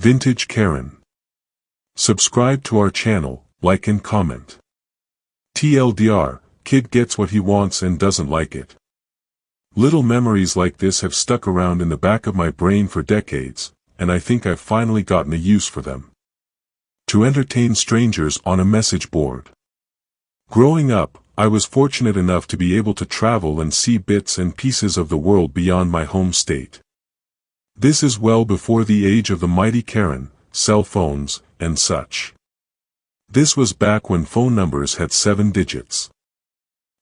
Vintage Karen. Subscribe to our channel, like and comment. TLDR, kid gets what he wants and doesn't like it. Little memories like this have stuck around in the back of my brain for decades, and I think I've finally gotten a use for them. To entertain strangers on a message board. Growing up, I was fortunate enough to be able to travel and see bits and pieces of the world beyond my home state. This is well before the age of the mighty Karen, cell phones, and such. This was back when phone numbers had 7 digits.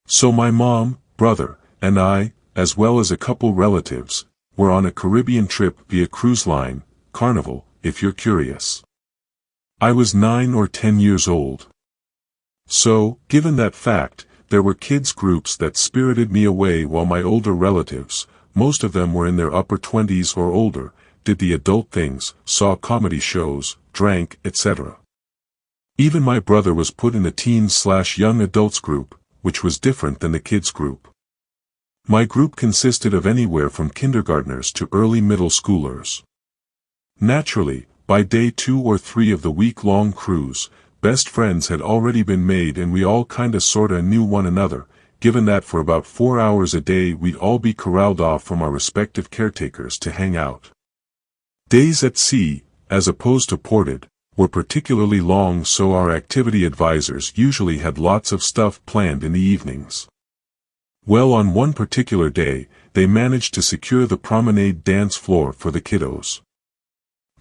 So my mom, brother, and I, as well as a couple relatives, were on a Caribbean trip via cruise line, Carnival, if you're curious. I was 9 or 10 years old. So, given that fact, there were kids groups that spirited me away while my older relatives, most of them were in their upper 20s or older, did the adult things, saw comedy shows, drank, etc. Even my brother was put in the teens/young adults group, which was different than the kids group. My group consisted of anywhere from kindergartners to early middle schoolers. Naturally, by day 2 or 3 of the week-long cruise, best friends had already been made and we all kinda sorta knew one another, given that for about 4 hours a day we'd all be corralled off from our respective caretakers to hang out. Days at sea, as opposed to ported, were particularly long, so our activity advisors usually had lots of stuff planned in the evenings. Well, on one particular day, they managed to secure the promenade dance floor for the kiddos.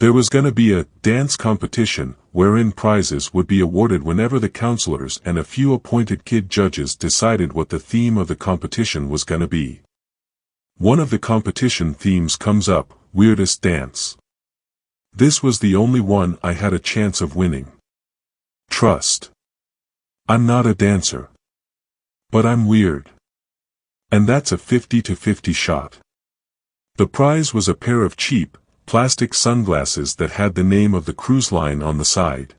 There was gonna be a dance competition, wherein prizes would be awarded whenever the counselors and a few appointed kid judges decided what the theme of the competition was gonna be. One of the competition themes comes up, weirdest dance. This was the only one I had a chance of winning. Trust. I'm not a dancer. But I'm weird. And that's a 50-50 shot. The prize was a pair of cheap, plastic sunglasses that had the name of the cruise line on the side.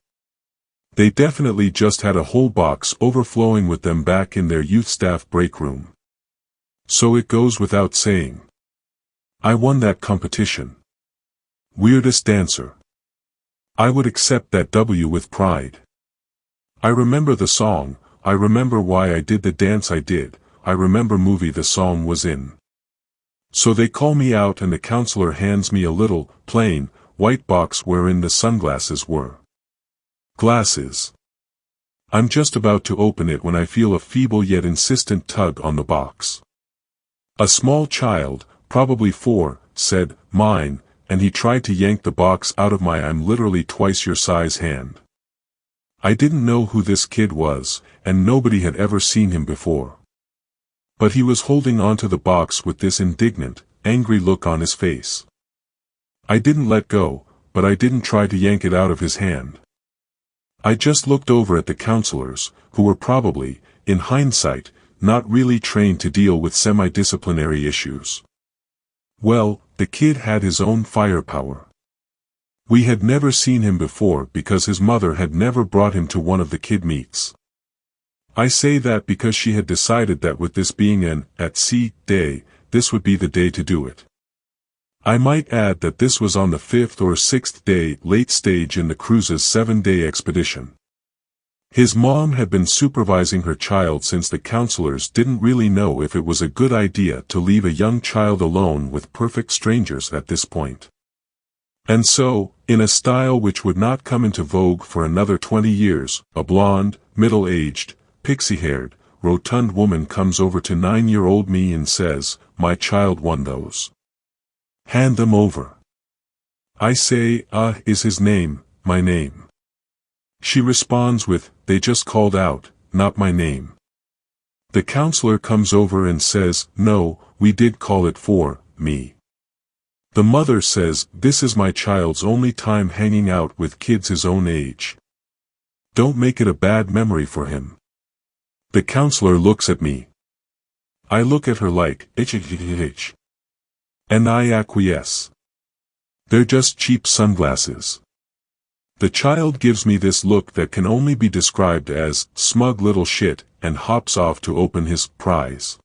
They definitely just had a whole box overflowing with them back in their youth staff break room. So it goes without saying. I won that competition. Weirdest dancer. I would accept that W with pride. I remember the song, I remember why I did the dance I did, I remember movie the song was in. So they call me out and the counselor hands me a little, plain, white box wherein the sunglasses were. Glasses. I'm just about to open it when I feel a feeble yet insistent tug on the box. A small child, probably 4, said, "Mine," and he tried to yank the box out of my "I'm literally twice your size" hand. I didn't know who this kid was, and nobody had ever seen him before. But he was holding onto the box with this indignant, angry look on his face. I didn't let go, but I didn't try to yank it out of his hand. I just looked over at the counselors, who were probably, in hindsight, not really trained to deal with semi-disciplinary issues. Well, the kid had his own firepower. We had never seen him before because his mother had never brought him to one of the kid meets. I say that because she had decided that with this being an at-sea day, this would be the day to do it. I might add that this was on the 5th or 6th day, late stage in the cruise's 7-day expedition. His mom had been supervising her child since the counselors didn't really know if it was a good idea to leave a young child alone with perfect strangers at this point. And so, in a style which would not come into vogue for another 20 years, a blonde, middle-aged, pixie-haired, rotund woman comes over to 9-year-old me and says, "My child won those. Hand them over." I say, "Is his name, my name?" She responds with, "They just called out, not my name." The counselor comes over and says, "No, we did call it for me." The mother says, "This is my child's only time hanging out with kids his own age. Don't make it a bad memory for him." The counselor looks at me. I look at her like, "H." And I acquiesce. They're just cheap sunglasses. The child gives me this look that can only be described as, smug little shit, and hops off to open his prize.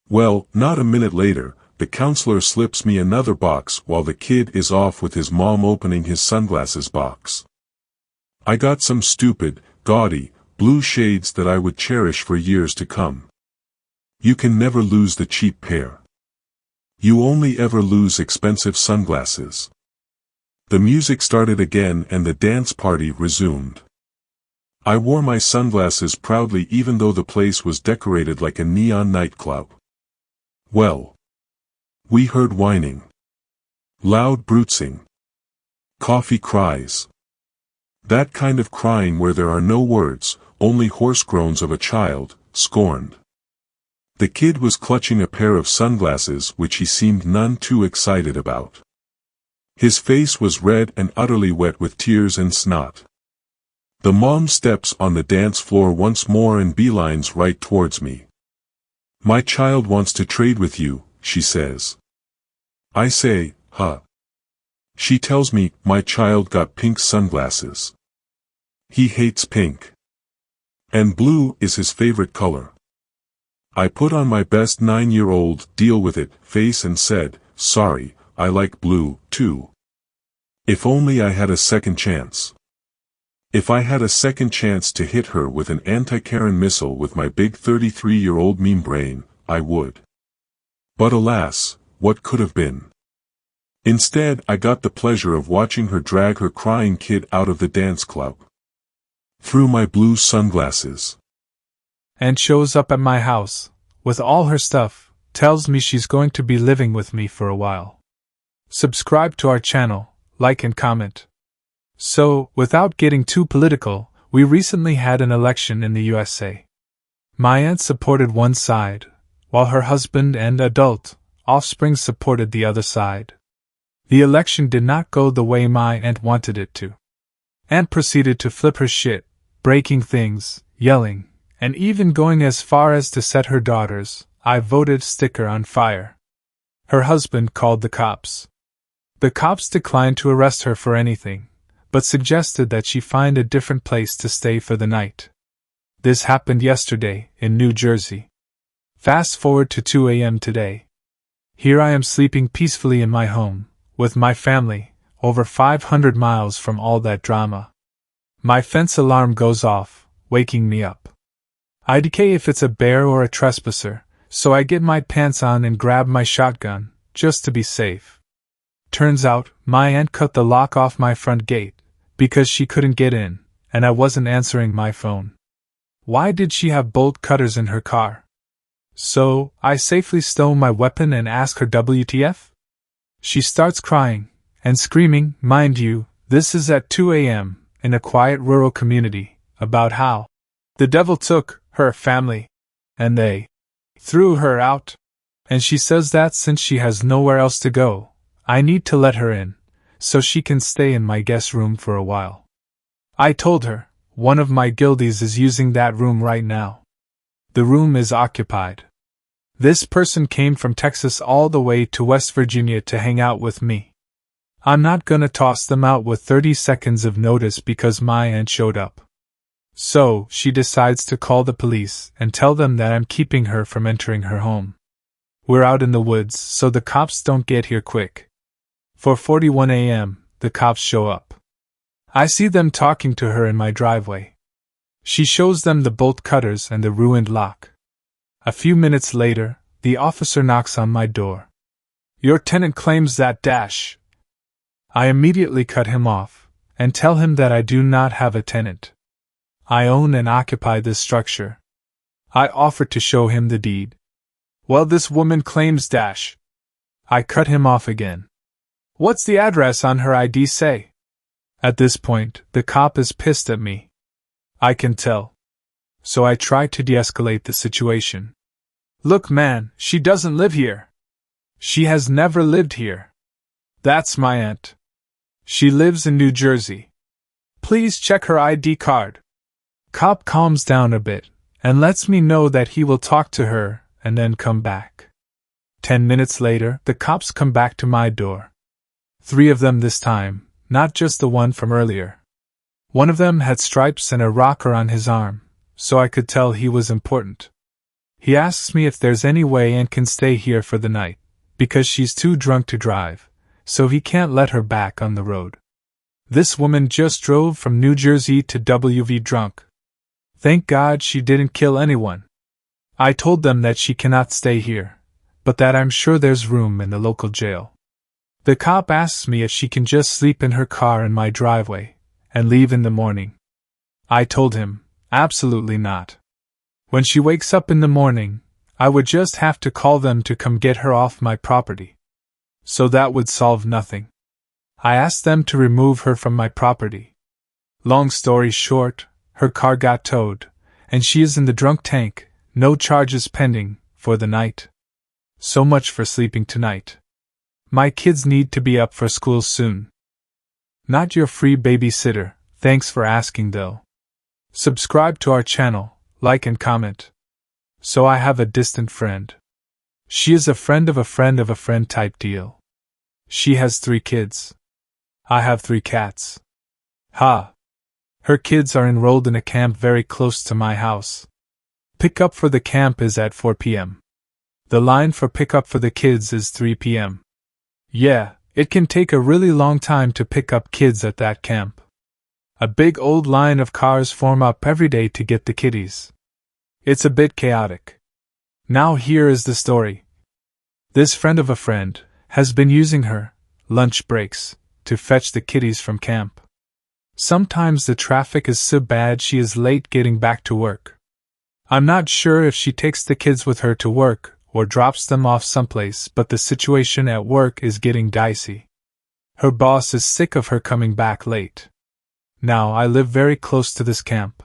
Well, not a minute later, the counselor slips me another box while the kid is off with his mom opening his sunglasses box. I got some stupid, gaudy, blue shades that I would cherish for years to come. You can never lose the cheap pair. You only ever lose expensive sunglasses. The music started again and the dance party resumed. I wore my sunglasses proudly even though the place was decorated like a neon nightclub. Well, we heard whining, loud bruising, coffee cries. That kind of crying where there are no words, only hoarse groans of a child, scorned. The kid was clutching a pair of sunglasses which he seemed none too excited about. His face was red and utterly wet with tears and snot. The mom steps on the dance floor once more and beelines right towards me. My child wants to trade with you, she says. I say, huh. She tells me, my child got pink sunglasses. He hates pink. And blue is his favorite color. I put on my best 9-year-old deal with it face and said, sorry, I like blue, too. If only I had a second chance. If I had a second chance to hit her with an anti-Karen missile with my big 33-year-old meme brain, I would. But alas, what could have been? Instead, I got the pleasure of watching her drag her crying kid out of the dance club. Through my blue sunglasses. And shows up at my house, with all her stuff, tells me she's going to be living with me for a while. Subscribe to our channel, like and comment. So, without getting too political, we recently had an election in the USA. My aunt supported one side, while her husband and adult offspring supported the other side. The election did not go the way my aunt wanted it to. Aunt proceeded to flip her shit, breaking things, yelling, and even going as far as to set her daughter's "I voted" sticker on fire. Her husband called the cops. The cops declined to arrest her for anything, but suggested that she find a different place to stay for the night. This happened yesterday, in New Jersey. Fast forward to 2 a.m. today. Here I am sleeping peacefully in my home, with my family, over 500 miles from all that drama. My fence alarm goes off, waking me up. IDK if it's a bear or a trespasser, so I get my pants on and grab my shotgun, just to be safe. Turns out, my aunt cut the lock off my front gate, because she couldn't get in, and I wasn't answering my phone. Why did she have bolt cutters in her car? So, I safely stow my weapon and ask her WTF? She starts crying, and screaming, mind you, this is at 2 a.m., in a quiet rural community, about how the devil took her family, and they threw her out. And she says that since she has nowhere else to go, I need to let her in, so she can stay in my guest room for a while. I told her, one of my guildies is using that room right now. The room is occupied. This person came from Texas all the way to West Virginia to hang out with me. I'm not gonna toss them out with 30 seconds of notice because my aunt showed up. So, she decides to call the police and tell them that I'm keeping her from entering her home. We're out in the woods, so the cops don't get here quick. 4:41 a.m., the cops show up. I see them talking to her in my driveway. She shows them the bolt cutters and the ruined lock. A few minutes later, the officer knocks on my door. Your tenant claims that dash. I immediately cut him off, and tell him that I do not have a tenant. I own and occupy this structure. I offer to show him the deed. Well, this woman claims dash. I cut him off again. What's the address on her ID say? At this point, the cop is pissed at me. I can tell. So I try to de-escalate the situation. Look man, she doesn't live here. She has never lived here. That's my aunt. She lives in New Jersey. Please check her ID card. Cop calms down a bit, and lets me know that he will talk to her, and then come back. 10 minutes later, the cops come back to my door. 3 of them this time, not just the one from earlier. One of them had stripes and a rocker on his arm, so I could tell he was important. He asks me if there's any way Aunt can stay here for the night, because she's too drunk to drive, so he can't let her back on the road. This woman just drove from New Jersey to WV drunk. Thank God she didn't kill anyone. I told them that she cannot stay here, but that I'm sure there's room in the local jail. The cop asks me if she can just sleep in her car in my driveway and leave in the morning. I told him, absolutely not. When she wakes up in the morning, I would just have to call them to come get her off my property. So that would solve nothing. I asked them to remove her from my property. Long story short, her car got towed, and she is in the drunk tank, no charges pending, for the night. So much for sleeping tonight. My kids need to be up for school soon. Not your free babysitter, thanks for asking though. Subscribe to our channel, like and comment. So I have a distant friend. She is a friend of a friend of a friend type deal. She has 3 kids. I have 3 cats. Ha! Her kids are enrolled in a camp very close to my house. Pickup for the camp is at 4 p.m. The line for pickup for the kids is 3 p.m. Yeah, it can take a really long time to pick up kids at that camp. A big old line of cars form up every day to get the kiddies. It's a bit chaotic. Now here is the story. This friend of a friend has been using her lunch breaks to fetch the kiddies from camp. Sometimes the traffic is so bad she is late getting back to work. I'm not sure if she takes the kids with her to work or drops them off someplace, but the situation at work is getting dicey. Her boss is sick of her coming back late. Now I live very close to this camp.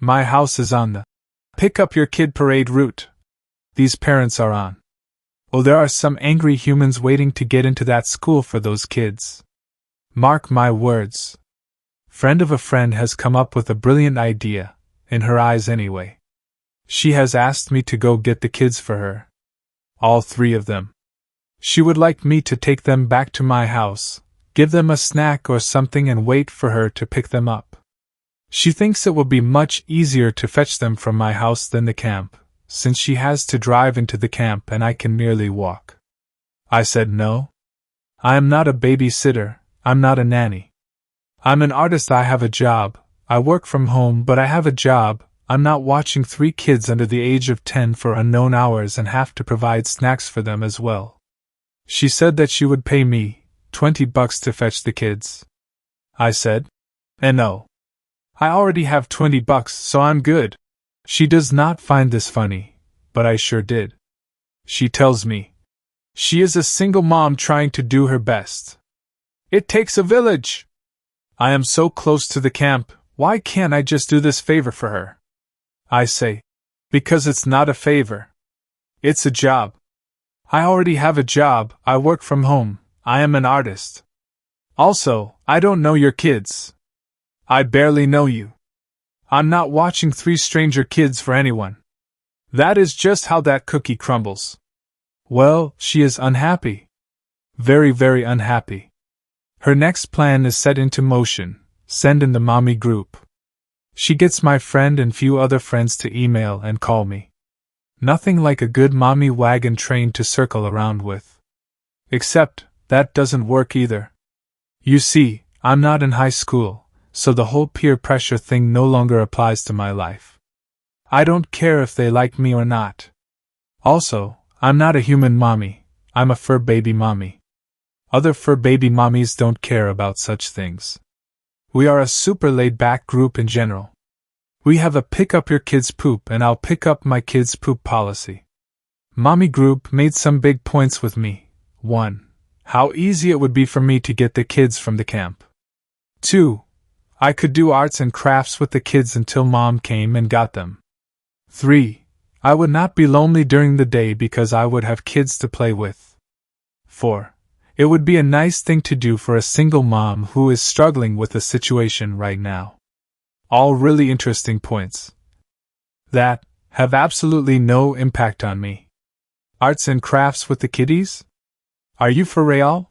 My house is on the pick up your kid parade route. These parents are on. Oh, there are some angry humans waiting to get into that school for those kids. Mark my words. Friend of a friend has come up with a brilliant idea, in her eyes anyway. She has asked me to go get the kids for her. All 3 of them. She would like me to take them back to my house, give them a snack or something and wait for her to pick them up. She thinks it will be much easier to fetch them from my house than the camp, since she has to drive into the camp and I can merely walk. I said no. I am not a babysitter, I'm not a nanny. I'm an artist, I have a job, I work from home but I have a job, I'm not watching 3 kids under the age of 10 for unknown hours and have to provide snacks for them as well. She said that she would pay me $20 to fetch the kids. I said, no. I already have $20, so I'm good. She does not find this funny, but I sure did. She tells me she is a single mom trying to do her best. It takes a village. I am so close to the camp, why can't I just do this favor for her? I say, because it's not a favor. It's a job. I already have a job, I work from home, I am an artist. Also, I don't know your kids. I barely know you. I'm not watching 3 stranger kids for anyone. That is just how that cookie crumbles. Well, she is unhappy. Very, very unhappy. Her next plan is set into motion, send in the mommy group. She gets my friend and few other friends to email and call me. Nothing like a good mommy wagon train to circle around with. Except, that doesn't work either. You see, I'm not in high school, so the whole peer pressure thing no longer applies to my life. I don't care if they like me or not. Also, I'm not a human mommy, I'm a fur baby mommy. Other fur baby mommies don't care about such things. We are a super laid-back group in general. We have a pick up your kids' poop and I'll pick up my kids' poop policy. Mommy group made some big points with me. 1. How easy it would be for me to get the kids from the camp. 2. I could do arts and crafts with the kids until mom came and got them. 3. I would not be lonely during the day because I would have kids to play with. 4. It would be a nice thing to do for a single mom who is struggling with the situation right now. All really interesting points. That have absolutely no impact on me. Arts and crafts with the kiddies? Are you for real?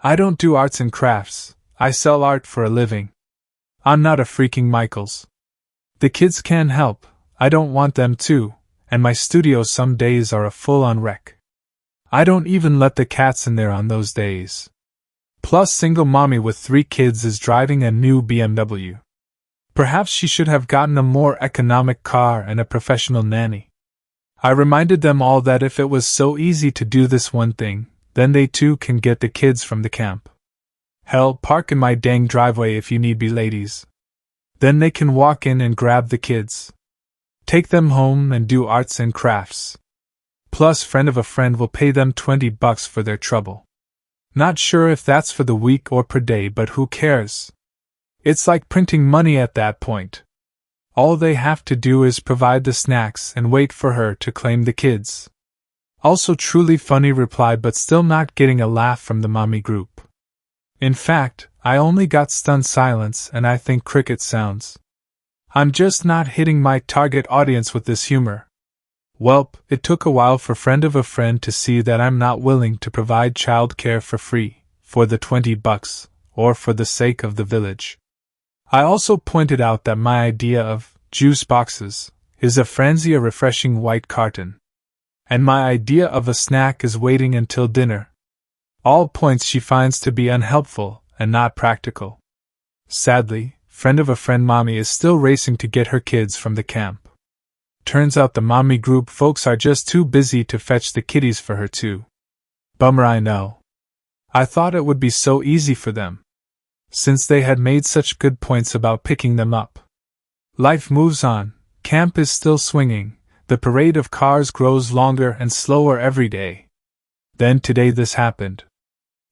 I don't do arts and crafts, I sell art for a living. I'm not a freaking Michaels. The kids can help, I don't want them to, and my studio some days are a full-on wreck. I don't even let the cats in there on those days. Plus, single mommy with 3 kids is driving a new BMW. Perhaps she should have gotten a more economic car and a professional nanny. I reminded them all that if it was so easy to do this one thing, then they too can get the kids from the camp. Hell, park in my dang driveway if you need be, ladies. Then they can walk in and grab the kids. Take them home and do arts and crafts. Plus, friend of a friend will pay them $20 for their trouble. Not sure if that's for the week or per day, but who cares? It's like printing money at that point. All they have to do is provide the snacks and wait for her to claim the kids. Also truly funny reply, but still not getting a laugh from the mommy group. In fact, I only got stunned silence and I think cricket sounds. I'm just not hitting my target audience with this humor. Welp, it took a while for friend of a friend to see that I'm not willing to provide childcare for free, for the $20, or for the sake of the village. I also pointed out that my idea of juice boxes is a FranziA refreshing white carton. And my idea of a snack is waiting until dinner. All points she finds to be unhelpful and not practical. Sadly, friend of a friend mommy is still racing to get her kids from the camp. Turns out the mommy group folks are just too busy to fetch the kiddies for her too. Bummer, I know. I thought it would be so easy for them, since they had made such good points about picking them up. Life moves on, camp is still swinging, the parade of cars grows longer and slower every day. Then today this happened.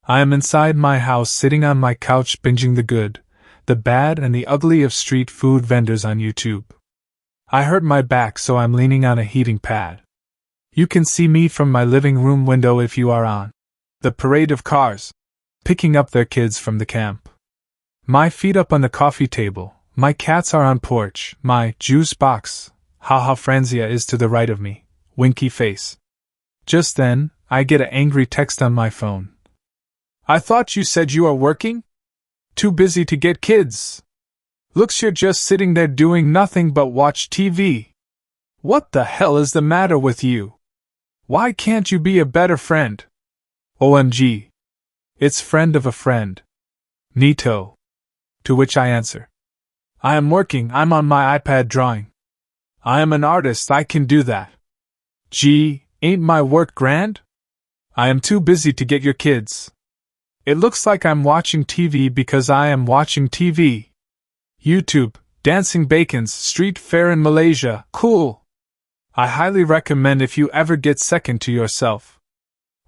I am inside my house sitting on my couch binging the good, the bad and the ugly of street food vendors on YouTube. I hurt my back, so I'm leaning on a heating pad. You can see me from my living room window if you are on the parade of cars, picking up their kids from the camp. My feet up on the coffee table, my cats are on porch, my juice box, haha FranziA is to the right of me, winky face. Just then, I get an angry text on my phone. I thought you said you are working? Too busy to get kids. Looks you're just sitting there doing nothing but watch TV. What the hell is the matter with you? Why can't you be a better friend? OMG. It's friend of a friend. Neato. To which I answer. I am working, I'm on my iPad drawing. I am an artist, I can do that. Gee, ain't my work grand? I am too busy to get your kids. It looks like I'm watching TV because I am watching TV. YouTube, Dancing Bacons, Street Fair in Malaysia, cool. I highly recommend if you ever get second to yourself.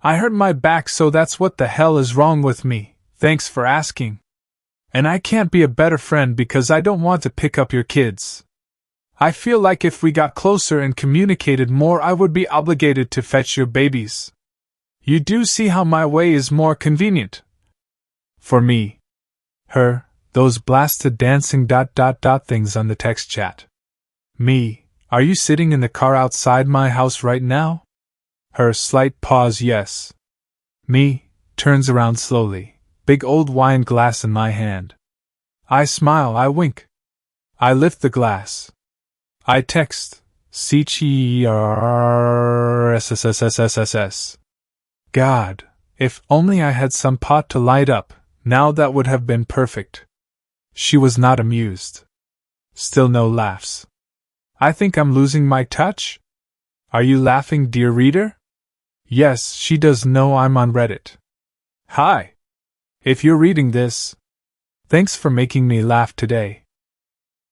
I hurt my back, so that's what the hell is wrong with me, thanks for asking. And I can't be a better friend because I don't want to pick up your kids. I feel like if we got closer and communicated more, I would be obligated to fetch your babies. You do see how my way is more convenient. For me. Her, those blasted dancing ... things on the text chat. Me, are you sitting in the car outside my house right now? Her, slight pause, yes. Me, turns around slowly, big old wine glass in my hand. I smile, I wink. I lift the glass. I text, CHERSSSSSS. God, if only I had some pot to light up, now that would have been perfect. She was not amused. Still no laughs. I think I'm losing my touch? Are you laughing, dear reader? Yes, she does know I'm on Reddit. Hi. If you're reading this, thanks for making me laugh today.